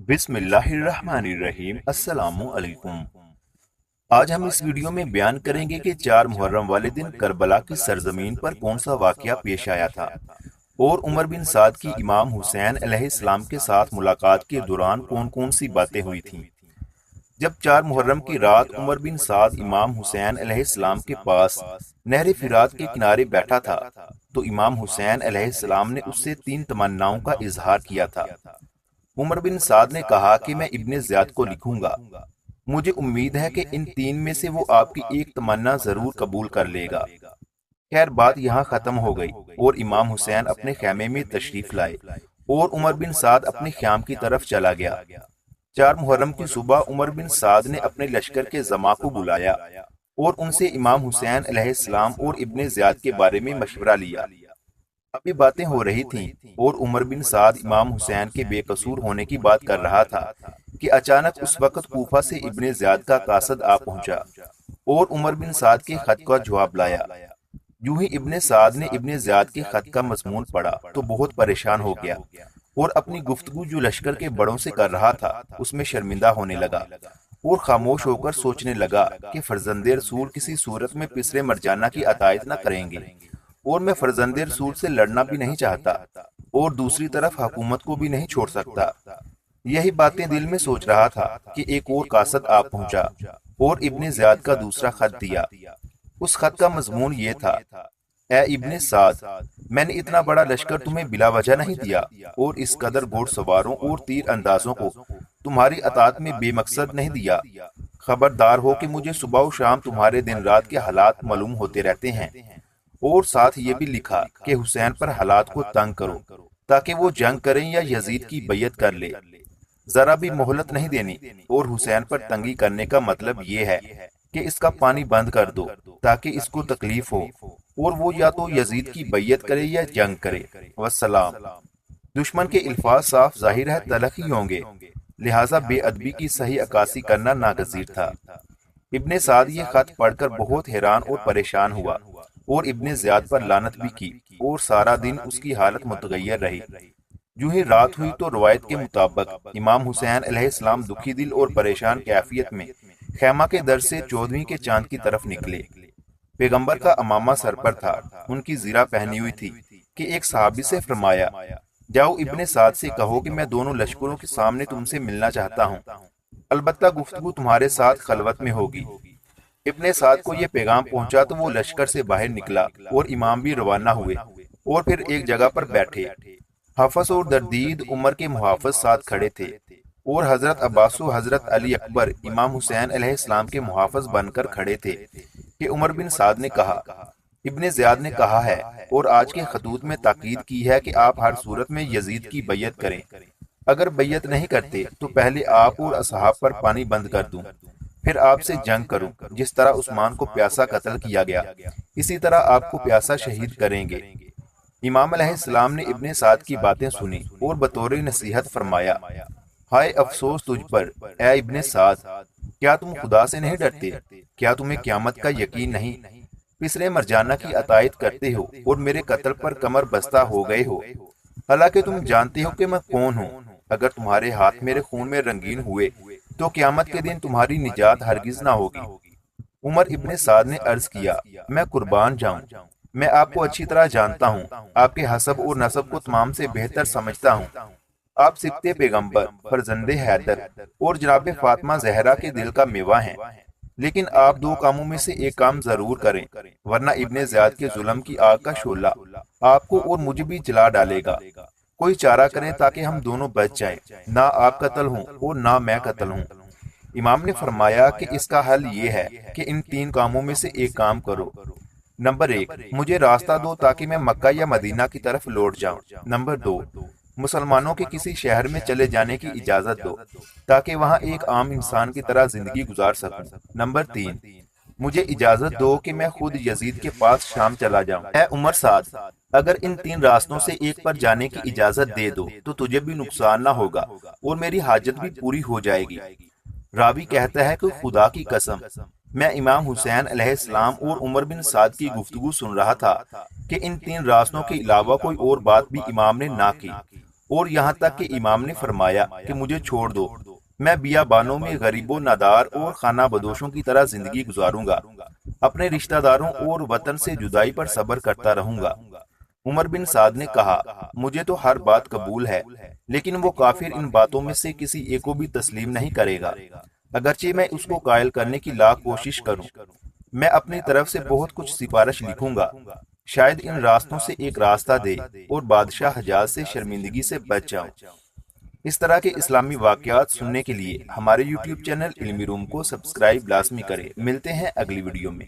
بسم اللہ الرحمن الرحیم۔ السلام علیکم۔ آج ہم اس ویڈیو میں بیان کریں گے کہ 4 محرم والے دن کربلا کی سرزمین پر کون سا واقعہ پیش آیا تھا اور عمر بن سعد کی امام حسین علیہ السلام کے ساتھ ملاقات کے دوران کون کون سی باتیں ہوئی تھیں۔ جب 4 محرم کی رات عمر بن سعد امام حسین علیہ السلام کے پاس نہر فرات کے کنارے بیٹھا تھا تو امام حسین علیہ السلام نے اس سے 3 تمناؤں کا اظہار کیا تھا۔ عمر بن سعد نے کہا کہ میں ابن زیاد کو لکھوں گا، مجھے امید ہے کہ ان 3 میں سے وہ آپ کی ایک تمنا ضرور قبول کر لے گا۔ خیر بات یہاں ختم ہو گئی اور امام حسین اپنے خیمے میں تشریف لائے اور عمر بن سعد اپنے خیام کی طرف چلا گیا۔ 4 محرم کی صبح عمر بن سعد نے اپنے لشکر کے زعما کو بلایا اور ان سے امام حسین علیہ السلام اور ابن زیاد کے بارے میں مشورہ لیا۔ ابھی باتیں ہو رہی تھیں اور عمر بن سعد امام حسین کے بے قصور ہونے کی بات کر رہا تھا کہ اچانک اس وقت کوفہ سے ابن زیاد کا قاصد آ پہنچا اور عمر بن سعد کے خط کا جواب لایا۔ یوں ہی ابن سعد نے ابن زیاد کے خط کا مضمون پڑھا تو بہت پریشان ہو گیا اور اپنی گفتگو جو لشکر کے بڑوں سے کر رہا تھا اس میں شرمندہ ہونے لگا اور خاموش ہو کر سوچنے لگا کہ فرزند رسول کسی صورت میں پسرے مرجانہ کی عطایت نہ کریں گے اور میں فرزند رسول سے لڑنا بھی نہیں چاہتا اور دوسری طرف حکومت کو بھی نہیں چھوڑ سکتا۔ یہی باتیں دل میں سوچ رہا تھا کہ ایک اور قاصد آ پہنچا اور ابن زیاد کا دوسرا خط دیا۔ اس خط کا مضمون یہ تھا: اے ابن سعد، میں نے اتنا بڑا لشکر تمہیں بلا وجہ نہیں دیا اور اس قدر گھوڑ سواروں اور تیر اندازوں کو تمہاری اطاعت میں بے مقصد نہیں دیا۔ خبردار ہو کہ مجھے صبح و شام تمہارے دن رات کے حالات معلوم ہوتے رہتے ہیں، اور ساتھ یہ بھی لکھا کہ حسین پر حالات کو تنگ کرو تاکہ وہ جنگ کریں یا یزید کی بیعت کر لے۔ ذرا بھی مہلت نہیں دینی، اور حسین پر تنگی کرنے کا مطلب یہ ہے کہ اس کا پانی بند کر دو تاکہ اس کو تکلیف ہو اور وہ یا تو یزید کی بیعت کرے یا جنگ کرے۔ والسلام۔ دشمن کے الفاظ صاف ظاہر ہے تلخ ہی ہوں گے، لہٰذا بے ادبی کی صحیح عکاسی کرنا ناگزیر تھا۔ ابن سعد یہ خط پڑھ کر بہت حیران اور پریشان ہوا اور ابن زیاد پر لعنت بھی کی اور سارا دن اس کی حالت متغیر رہی۔ جو ہی رات ہوئی تو روایت کے مطابق امام حسین علیہ السلام دکھی دل اور پریشان کیفیت میں خیمہ کے در سے 14ویں کے چاند کی طرف نکلے۔ پیغمبر کا امامہ سر پر تھا، ان کی زرہ پہنی ہوئی تھی کہ ایک صحابی سے فرمایا: جاؤ ابن سعد سے کہو کہ میں دونوں لشکروں کے سامنے تم سے ملنا چاہتا ہوں، البتہ گفتگو تمہارے ساتھ خلوت میں ہوگی۔ ابن سعد کو یہ پیغام پہنچا تو وہ لشکر سے باہر نکلا اور امام بھی روانہ ہوئے اور پھر ایک جگہ پر بیٹھے۔ حفص اور دردید عمر کے محافظ ساتھ کھڑے تھے اور حضرت عباس و حضرت علی اکبر امام حسین علیہ السلام کے محافظ بن کر کھڑے تھے کہ عمر بن سعد نے کہا: ابن زیاد نے کہا ہے اور آج کے خطوط میں تاکید کی ہے کہ آپ ہر صورت میں یزید کی بیعت کریں، اگر بیعت نہیں کرتے تو پہلے آپ اور اصحاب پر پانی بند کر دوں، پھر آپ سے جنگ کروں۔ جس طرح عثمان کو پیاسا قتل کیا گیا اسی طرح آپ کو پیاسا شہید کریں گے۔ امام علیہ السلام نے ابن سعد کی باتیں سنی اور بطور نصیحت فرمایا: ہائے افسوس تجھ پر اے ابن سعد، کیا تم خدا سے نہیں ڈرتے؟ کیا تمہیں قیامت کا یقین نہیں؟ پسرے مرجانہ کی عطایت کرتے ہو اور میرے قتل پر کمر بستہ ہو گئے ہو، حالانکہ تم جانتے ہو کہ میں کون ہوں۔ اگر تمہارے ہاتھ میرے خون میں رنگین ہوئے تو قیامت کے دن تمہاری نجات ہرگز نہ ہوگی۔ عمر ابن سعد نے عرض کیا: میں قربان جاؤں، میں آپ کو اچھی طرح جانتا ہوں، آپ کے حسب اور نسب کو تمام سے بہتر سمجھتا ہوں۔ آپ سبط پیغمبر، فرزند حیدر اور جناب فاطمہ زہرا کے دل کا میوہ ہیں، لیکن آپ 2 کاموں میں سے ایک کام ضرور کریں، ورنہ ابن زیاد کے ظلم کی آگ کا شعلہ آپ کو اور مجھے بھی جلا ڈالے گا۔ کوئی چارہ کریں تاکہ ہم دونوں بچ جائیں، نہ آپ قتل ہوں اور نہ میں قتل ہوں۔ امام نے فرمایا کہ اس کا حل یہ ہے کہ ان 3 کاموں میں سے ایک کام کرو۔ نمبر 1، مجھے راستہ دو تاکہ میں مکہ یا مدینہ کی طرف لوٹ جاؤں۔ نمبر 2، مسلمانوں کے کسی شہر میں چلے جانے کی اجازت دو تاکہ وہاں ایک عام انسان کی طرح زندگی گزار سکوں۔ نمبر 3، مجھے اجازت دو کہ میں خود یزید کے پاس شام چلا جاؤں۔ اے عمر سعد، اگر ان 3 راستوں سے ایک پر جانے کی اجازت دے دو تو تجھے بھی نقصان نہ ہوگا اور میری حاجت بھی پوری ہو جائے گی۔ راوی کہتا ہے کہ خدا کی قسم، میں امام حسین علیہ السلام اور عمر بن سعد کی گفتگو سن رہا تھا کہ ان 3 راستوں کے علاوہ کوئی اور بات بھی امام نے نہ کی، اور یہاں تک کہ امام نے فرمایا کہ مجھے چھوڑ دو، میں بیابانوں میں غریب و نادار اور خانہ بدوشوں کی طرح زندگی گزاروں گا، اپنے رشتہ داروں اور وطن سے جدائی پر صبر کرتا رہوں گا۔ عمر بن سعد نے کہا، مجھے تو ہر بات قبول ہے، لیکن وہ کافر ان باتوں میں سے کسی ایک کو بھی تسلیم نہیں کرے گا، اگرچہ میں اس کو قائل کرنے کی لاکھ کوشش کروں۔ میں اپنی طرف سے بہت کچھ سفارش لکھوں گا، شاید ان راستوں سے ایک راستہ دے اور بادشاہ حجاز سے شرمندگی سے بچ جاؤں۔ اس طرح کے اسلامی واقعات سننے کے لیے ہمارے یوٹیوب چینل علمی روم کو سبسکرائب لازمی کریں۔ ملتے ہیں اگلی ویڈیو میں۔